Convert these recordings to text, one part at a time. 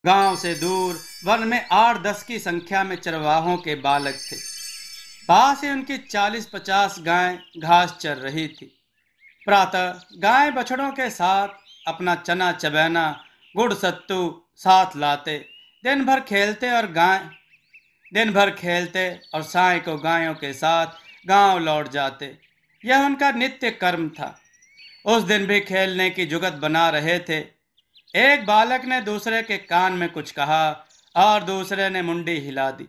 गांव से दूर वन में 8-10 की संख्या में चरवाहों के बालक थे। पास ही उनकी 40-50 गायें घास चर रही थी। प्रातः गायें बछड़ों के साथ अपना चना चबैना गुड़ सत्तू साथ लाते, दिन भर खेलते और साय को गायों के साथ गांव लौट जाते। यह उनका नित्य कर्म था। उस दिन भी खेलने की जुगत बना रहे थे। एक बालक ने दूसरे के कान में कुछ कहा और दूसरे ने मुंडी हिला दी।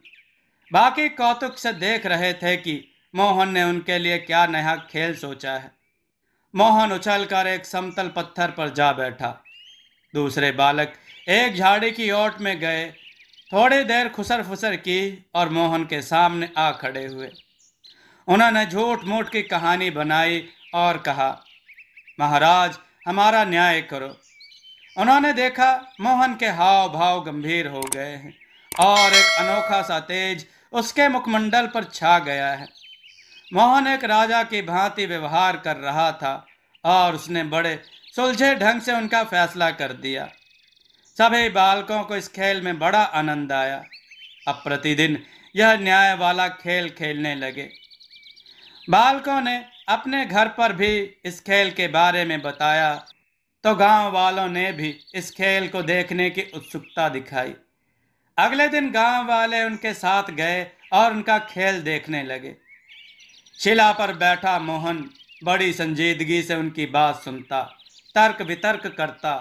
बाकी कौतुक से देख रहे थे कि मोहन ने उनके लिए क्या नया खेल सोचा है। मोहन उछलकर एक समतल पत्थर पर जा बैठा। दूसरे बालक एक झाड़ी की ओट में गए, थोड़ी देर खुसर फुसर की और मोहन के सामने आ खड़े हुए। उन्होंने झूठ मूठ की कहानी बनाई और कहा, महाराज हमारा न्याय करो। उन्होंने देखा मोहन के हाव भाव गंभीर हो गए हैं और एक अनोखा सा तेज उसके मुखमंडल पर छा गया है। मोहन एक राजा की भांति व्यवहार कर रहा था और उसने बड़े सुलझे ढंग से उनका फैसला कर दिया। सभी बालकों को इस खेल में बड़ा आनंद आया। अब प्रतिदिन यह न्याय वाला खेल खेलने लगे। बालकों ने अपने घर पर भी इस खेल के बारे में बताया तो गांव वालों ने भी इस खेल को देखने की उत्सुकता दिखाई। अगले दिन गांव वाले उनके साथ गए और उनका खेल देखने लगे। शिला पर बैठा मोहन बड़ी संजीदगी से उनकी बात सुनता, तर्क वितर्क करता,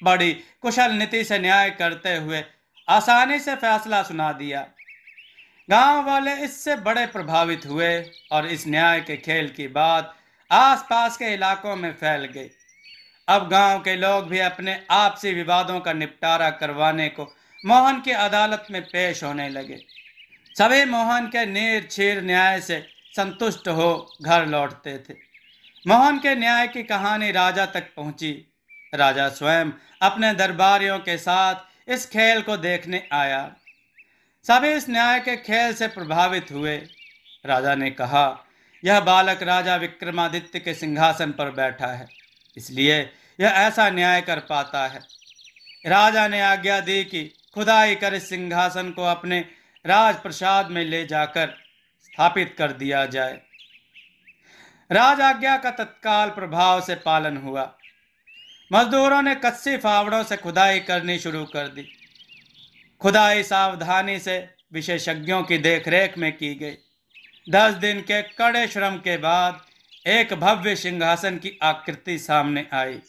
बड़ी कुशल नीति से न्याय करते हुए आसानी से फैसला सुना दिया। गांव वाले इससे बड़े प्रभावित हुए और इस न्याय के खेल की बात आसपास के इलाकों में फैल गई। अब गांव के लोग भी अपने आपसी विवादों का निपटारा करवाने को मोहन की अदालत में पेश होने लगे। सभी मोहन के निर्छीर न्याय से संतुष्ट हो घर लौटते थे। मोहन के न्याय की कहानी राजा तक पहुंची। राजा स्वयं अपने दरबारियों के साथ इस खेल को देखने आया। सभी इस न्याय के खेल से प्रभावित हुए। राजा ने कहा, यह बालक राजा विक्रमादित्य के सिंहासन पर बैठा है, इसलिए यह ऐसा न्याय कर पाता है। राजा ने आज्ञा दी कि खुदाई कर इस सिंहासन को अपने राजप्रसाद में ले जाकर स्थापित कर दिया जाए। राज आज्ञा का तत्काल प्रभाव से पालन हुआ। मजदूरों ने कच्ची फावड़ों से खुदाई करनी शुरू कर दी। खुदाई सावधानी से विशेषज्ञों की देखरेख में की गई। 10 दिन के कड़े श्रम के बाद एक भव्य सिंहासन की आकृति सामने आई।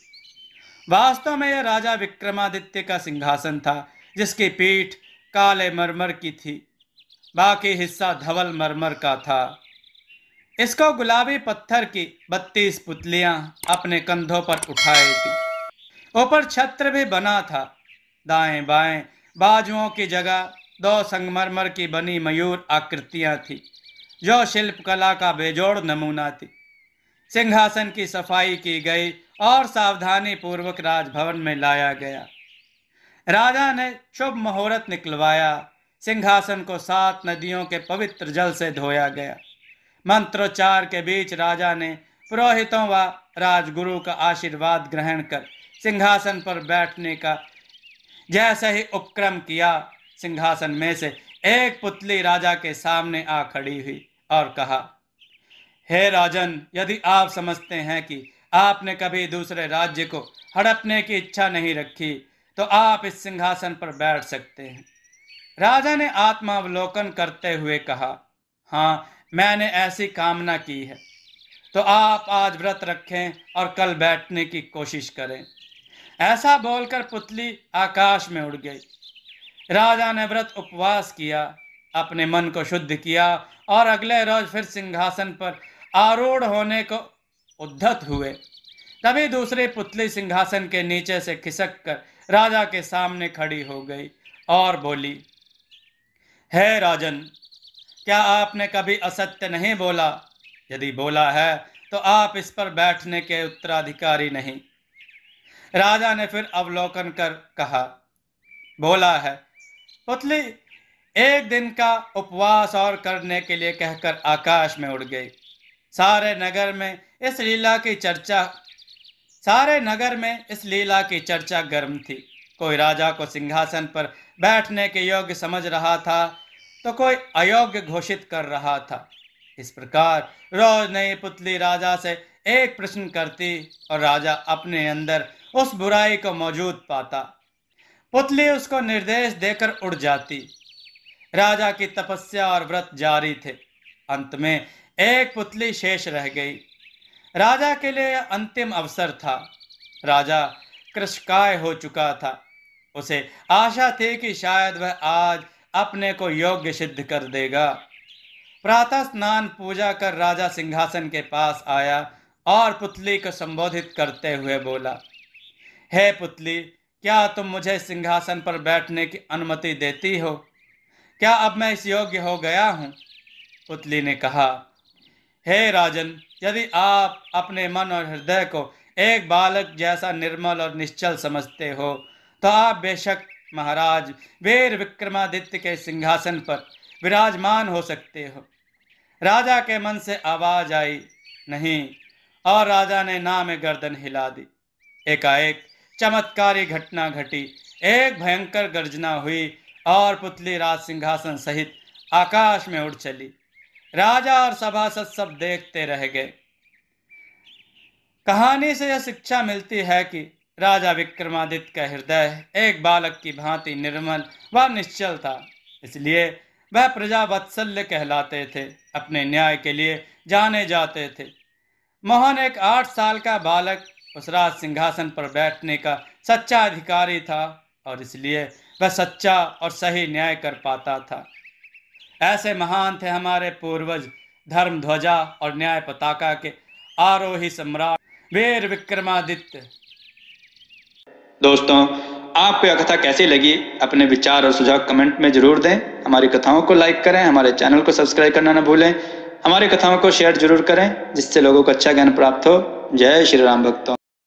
वास्तव में यह राजा विक्रमादित्य का सिंहासन था, जिसकी पीठ काले मरमर की थी, बाकी हिस्सा धवल मरमर का था। इसको गुलाबी पत्थर की 32 पुतलियां अपने कंधों पर उठाई थी। ऊपर छत्र भी बना था। दाएं बाएं बाजुओं की जगह 2 संगमरमर की बनी मयूर आकृतियां थी, जो शिल्पकला का बेजोड़ नमूना थी। सिंहासन की सफाई की गई और सावधानी पूर्वक राजभवन में लाया गया। राजा ने शुभ मुहूर्त निकलवाया। सिंहासन को 7 नदियों के पवित्र जल से धोया गया। मंत्रोच्चार के बीच राजा ने पुरोहितों व राजगुरु का आशीर्वाद ग्रहण कर सिंहासन पर बैठने का जैसे ही उपक्रम किया, सिंहासन में से एक पुतली राजा के सामने आ खड़ी हुई और कहा, हे राजन, यदि आप समझते हैं कि आपने कभी दूसरे राज्य को हड़पने की इच्छा नहीं रखी तो आप इस सिंहासन पर बैठ सकते हैं। राजा ने आत्मावलोकन करते हुए कहा, हाँ, मैंने ऐसी कामना की है, तो आप आज व्रत रखें और कल बैठने की कोशिश करें। ऐसा बोलकर पुतली आकाश में उड़ गई। राजा ने व्रत उपवास किया, अपने मन को शुद्ध किया और अगले रोज फिर सिंहासन पर आरूढ़ होने को उद्धत हुए। तभी दूसरी पुतली सिंहासन के नीचे से खिसक कर राजा के सामने खड़ी हो गई और बोली, हे राजन, क्या आपने कभी असत्य नहीं बोला? यदि बोला है तो आप इस पर बैठने के उत्तराधिकारी नहीं। राजा ने फिर अवलोकन कर कहा, बोला है। पुतली एक दिन का उपवास और करने के लिए कहकर आकाश में उड़ गई। सारे नगर में इस लीला की चर्चा गर्म थी। कोई राजा को सिंहासन पर बैठने के योग्य समझ रहा था तो कोई अयोग्य घोषित कर रहा था। इस प्रकार रोज नई पुतली राजा से एक प्रश्न करती और राजा अपने अंदर उस बुराई को मौजूद पाता। पुतली उसको निर्देश देकर उड़ जाती। राजा की तपस्या और व्रत जारी थे। अंत में एक पुतली शेष रह गई। राजा के लिए यह अंतिम अवसर था। राजा कृशकाय हो चुका था। उसे आशा थी कि शायद वह आज अपने को योग्य सिद्ध कर देगा। प्रातः स्नान पूजा कर राजा सिंहासन के पास आया और पुतली को संबोधित करते हुए बोला, हे पुतली, क्या तुम मुझे सिंहासन पर बैठने की अनुमति देती हो? क्या अब मैं इस योग्य हो गया हूँ? पुतली ने कहा, हे राजन, यदि आप अपने मन और हृदय को एक बालक जैसा निर्मल और निश्चल समझते हो तो आप बेशक महाराज वीर विक्रमादित्य के सिंहासन पर विराजमान हो सकते हो। राजा के मन से आवाज आई, नहीं, और राजा ने ना में गर्दन हिला दी। एकाएक चमत्कारी घटना घटी। एक भयंकर गर्जना हुई और पुतली राज सिंहासन सहित आकाश में उड़ चली। राजा और सभासद सब देखते रह गए। कहानी से यह शिक्षा मिलती है कि राजा विक्रमादित्य का हृदय एक बालक की भांति निर्मल व निश्चल था, इसलिए वह प्रजा वत्सल्य कहलाते थे, अपने न्याय के लिए जाने जाते थे। मोहन एक 8 साल का बालक उस राज सिंहासन पर बैठने का सच्चा अधिकारी था और इसलिए वह सच्चा और सही न्याय कर पाता था। ऐसे महान थे हमारे पूर्वज, धर्म ध्वजा और न्याय पताका के आरोही सम्राट वीर विक्रमादित्य। दोस्तों, आपको यह कथा कैसी लगी? अपने विचार और सुझाव कमेंट में जरूर दें। हमारी कथाओं को लाइक करें, हमारे चैनल को सब्सक्राइब करना न भूलें। हमारी कथाओं को शेयर जरूर करें जिससे लोगों को अच्छा ज्ञान प्राप्त हो। जय श्री राम भक्तों।